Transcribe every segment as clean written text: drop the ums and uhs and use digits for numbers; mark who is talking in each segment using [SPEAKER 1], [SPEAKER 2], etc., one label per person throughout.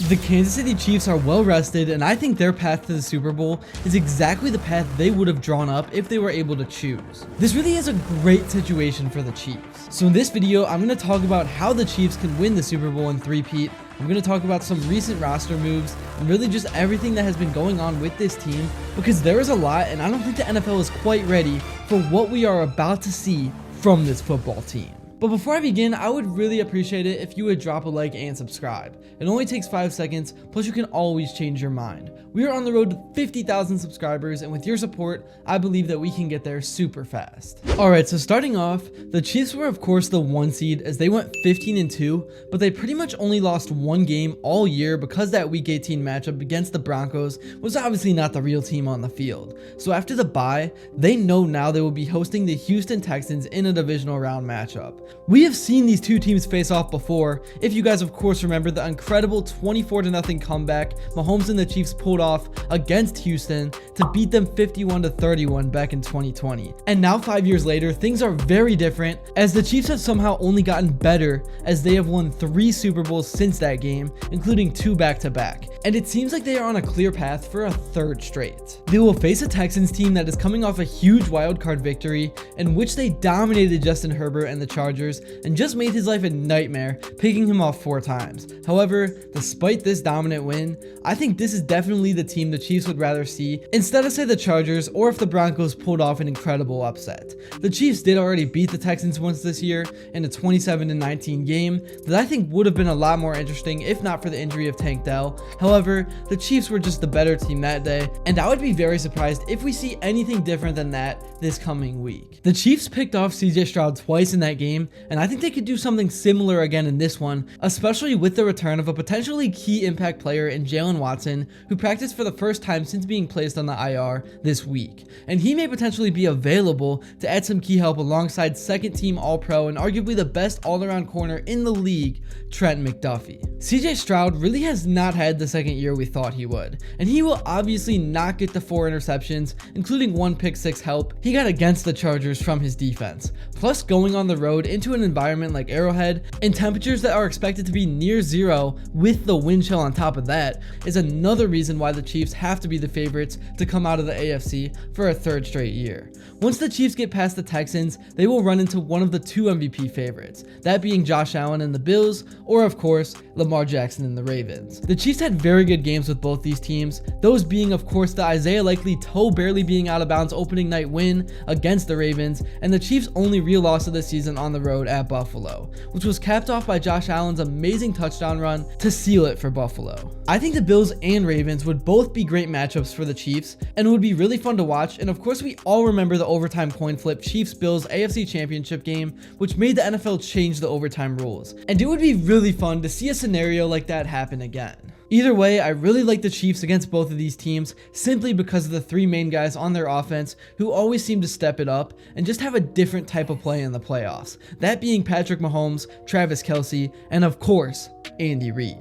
[SPEAKER 1] The Kansas City Chiefs are well rested, and I think their path to the Super Bowl is exactly the path they would have drawn up if they were able to choose. This really is a great situation for the Chiefs. So in this video, I'm going to talk about how the Chiefs can win the Super Bowl and three-peat. I'm going to talk about some recent roster moves and really just everything that has been going on with this team, because there is a lot, and I don't think the NFL is quite ready for what we are about to see from this football team. But before I begin, I would really appreciate it if you would drop a like and subscribe. It only takes 5 seconds, plus you can always change your mind. We are on the road to 50,000 subscribers, and with your support, I believe that we can get there super fast. Alright, so starting off, the Chiefs were of course the 1 seed as they went 15-2, but they pretty much only lost 1 game all year because that Week 18 matchup against the Broncos was obviously not the real team on the field. So after the bye, they know now they will be hosting the Houston Texans in a divisional round matchup. We have seen these two teams face off before, if you guys of course remember the incredible 24-0 comeback Mahomes and the Chiefs pulled off against Houston to beat them 51-31 back in 2020. And now 5 years later, things are very different as the Chiefs have somehow only gotten better as they have won 3 Super Bowls since that game, including 2 back-to-back. And it seems like they are on a clear path for a 3rd straight. They will face a Texans team that is coming off a huge wildcard victory in which they dominated Justin Herbert and the Chargers and just made his life a nightmare, picking him off 4 times. However, despite this dominant win, I think this is definitely the team the Chiefs would rather see instead of say the Chargers or if the Broncos pulled off an incredible upset. The Chiefs did already beat the Texans once this year in a 27-19 game that I think would have been a lot more interesting if not for the injury of Tank Dell. However, the Chiefs were just the better team that day, and I would be very surprised if we see anything different than that this coming week. The Chiefs picked off CJ Stroud twice in that game, and I think they could do something similar again in this one, especially with the return of a potentially key impact player in Jalen Watson, who practiced for the first time since being placed on the IR this week. And he may potentially be available to add some key help alongside 2nd team All-Pro and arguably the best all-around corner in the league, Trent McDuffie. CJ Stroud really has not had the 2nd year we thought he would, and he will obviously not get the 4 interceptions, including 1 pick-6 help he got against the Chargers from his defense. Plus, going on the road into an environment like Arrowhead and temperatures that are expected to be near 0 with the wind chill on top of that is another reason why the Chiefs have to be the favorites to come out of the AFC for a 3rd straight year. Once the Chiefs get past the Texans, they will run into one of the 2 MVP favorites, that being Josh Allen and the Bills, or of course Lamar Jackson and the Ravens. The Chiefs had very good games with both these teams, those being of course the Isaiah Likely toe barely being out of bounds opening night win against the Ravens, and the Chiefs' only real loss of the season on the road at Buffalo, which was capped off by Josh Allen's amazing touchdown run to seal it for Buffalo. I think the Bills and Ravens would both be great matchups for the Chiefs and would be really fun to watch, and of course we all remember the overtime coin flip Chiefs-Bills AFC Championship game, which made the NFL change the overtime rules, and it would be really fun to see a scenario like that happen again. Either way, I really like the Chiefs against both of these teams simply because of the 3 main guys on their offense who always seem to step it up and just have a different type of play in the playoffs. That being Patrick Mahomes, Travis Kelce, and of course, Andy Reid.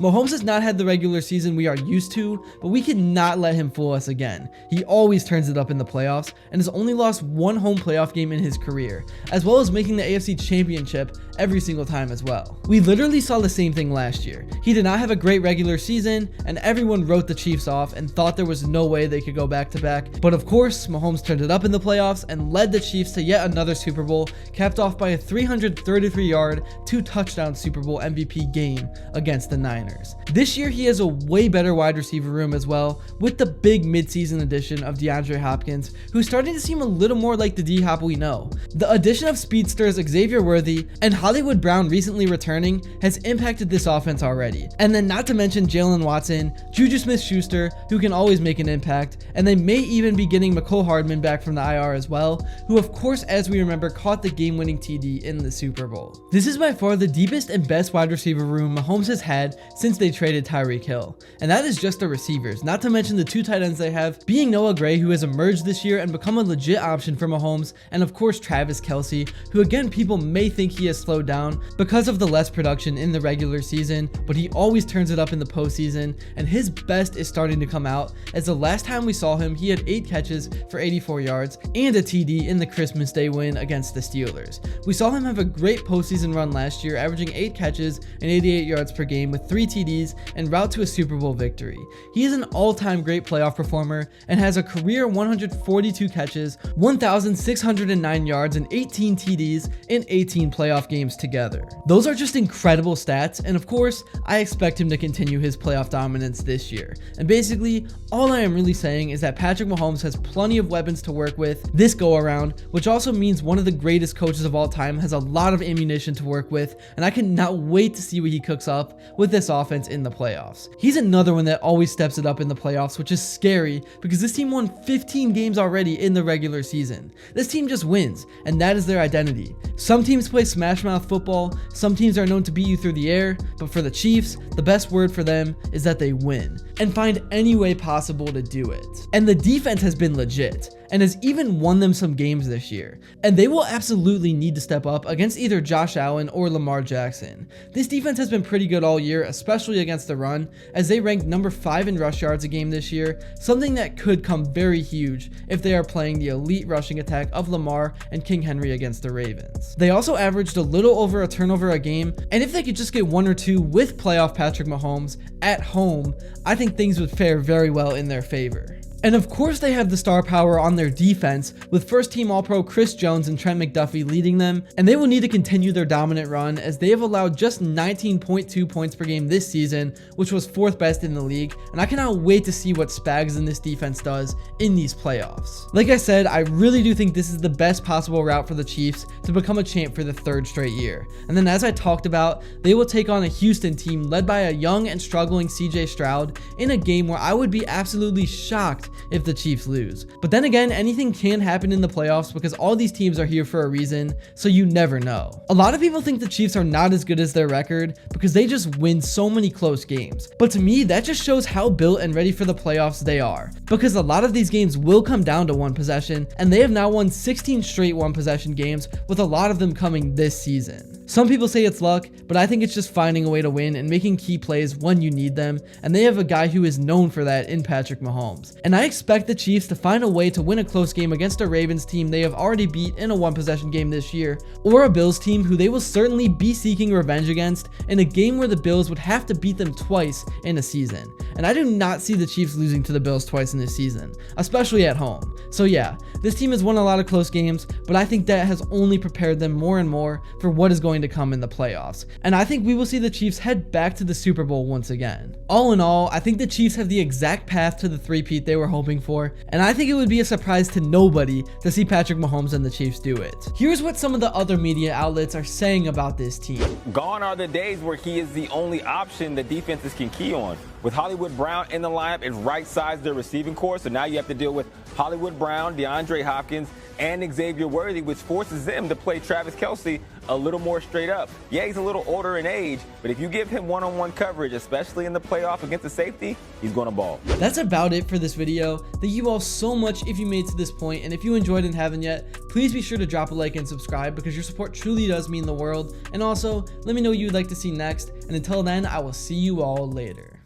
[SPEAKER 1] Mahomes has not had the regular season we are used to, but we cannot let him fool us again. He always turns it up in the playoffs and has only lost 1 home playoff game in his career, as well as making the AFC Championship every single time as well. We literally saw the same thing last year. He did not have a great regular season, and everyone wrote the Chiefs off and thought there was no way they could go back-to-back. But of course, Mahomes turned it up in the playoffs and led the Chiefs to yet another Super Bowl, capped off by a 333-yard, 2-touchdown Super Bowl MVP game against the Niners. This year, he has a way better wide receiver room as well, with the big midseason addition of Deandre Hopkins, who's starting to seem a little more like the D-Hop we know. The addition of speedsters Xavier Worthy and Hollywood Brown recently returning has impacted this offense already. And then not to mention Jalen Watson, Juju Smith-Schuster, who can always make an impact, and they may even be getting McCole Hardman back from the IR as well, who of course, as we remember, caught the game-winning TD in the Super Bowl. This is by far the deepest and best wide receiver room Mahomes has had since they traded Tyreek Hill. And that is just the receivers, not to mention the 2 tight ends they have, being Noah Gray, who has emerged this year and become a legit option for Mahomes, and of course Travis Kelce, who again people may think he has slowed slowed down because of the less production in the regular season, but he always turns it up in the postseason, and his best is starting to come out, as the last time we saw him, he had 8 catches for 84 yards and a TD in the Christmas Day win against the Steelers. We saw him have a great postseason run last year, averaging 8 catches and 88 yards per game with 3 TDs en route to a Super Bowl victory. He is an all-time great playoff performer and has a career 142 catches, 1,609 yards, and 18 TDs in 18 playoff games together. Those are just incredible stats, and of course, I expect him to continue his playoff dominance this year. And basically, all I am really saying is that Patrick Mahomes has plenty of weapons to work with this go around, which also means one of the greatest coaches of all time has a lot of ammunition to work with, and I cannot wait to see what he cooks up with this offense in the playoffs. He's another one that always steps it up in the playoffs, which is scary because this team won 15 games already in the regular season. This team just wins, and that is their identity. Some teams play smash mouth football, some teams are known to beat you through the air, but for the Chiefs, the best word for them is that they win and find any way possible to do it. And the defense has been legit and has even won them some games this year, and they will absolutely need to step up against either Josh Allen or Lamar Jackson. This defense has been pretty good all year, especially against the run, as they ranked number 5 in rush yards a game this year, something that could come very huge if they are playing the elite rushing attack of Lamar and King Henry against the Ravens. They also averaged a little over a turnover a game, and if they could just get 1 or 2 with playoff Patrick Mahomes at home, I think things would fare very well in their favor. And of course they have the star power on their defense, with first-team All-Pro Chris Jones and Trent McDuffie leading them, and they will need to continue their dominant run as they have allowed just 19.2 points per game this season, which was 4th best in the league, and I cannot wait to see what Spags in this defense does in these playoffs. Like I said, I really do think this is the best possible route for the Chiefs to become a champ for the 3rd straight year. And then as I talked about, they will take on a Houston team led by a young and struggling CJ Stroud in a game where I would be absolutely shocked if the Chiefs lose. But then again, anything can happen in the playoffs because all these teams are here for a reason, so you never know. A lot of people think the Chiefs are not as good as their record because they just win so many close games. But to me, that just shows how built and ready for the playoffs they are, because a lot of these games will come down to 1 possession, and they have now won 16 straight 1 possession games, with a lot of them coming this season. Some people say it's luck, but I think it's just finding a way to win and making key plays when you need them, and they have a guy who is known for that in Patrick Mahomes. And I expect the Chiefs to find a way to win a close game against a Ravens team they have already beat in a 1 possession game this year, or a Bills team who they will certainly be seeking revenge against in a game where the Bills would have to beat them twice in a season. And I do not see the Chiefs losing to the Bills twice in this season, especially at home. So yeah, this team has won a lot of close games, but I think that has only prepared them more and more for what is going to come in the playoffs. And I think we will see the Chiefs head back to the Super Bowl once again. All in all, I think the Chiefs have the exact path to the 3-peat they were hoping for, and I think it would be a surprise to nobody to see Patrick Mahomes and the Chiefs do it. Here's what some of the other media outlets are saying about this team.
[SPEAKER 2] Gone are the days where he is the only option that defenses can key on. With Hollywood Brown in the lineup, it's right-sized their receiving corps, so now you have to deal with Hollywood Brown, DeAndre Hopkins, and Xavier Worthy, which forces them to play Travis Kelce a little more straight up. Yeah, he's a little older in age, but if you give him one-on-one coverage, especially in the playoff against the safety, he's going to ball.
[SPEAKER 1] That's about it for this video. Thank you all so much if you made it to this point, and if you enjoyed and haven't yet, please be sure to drop a like and subscribe because your support truly does mean the world. And also, let me know what you'd like to see next, and until then, I will see you all later.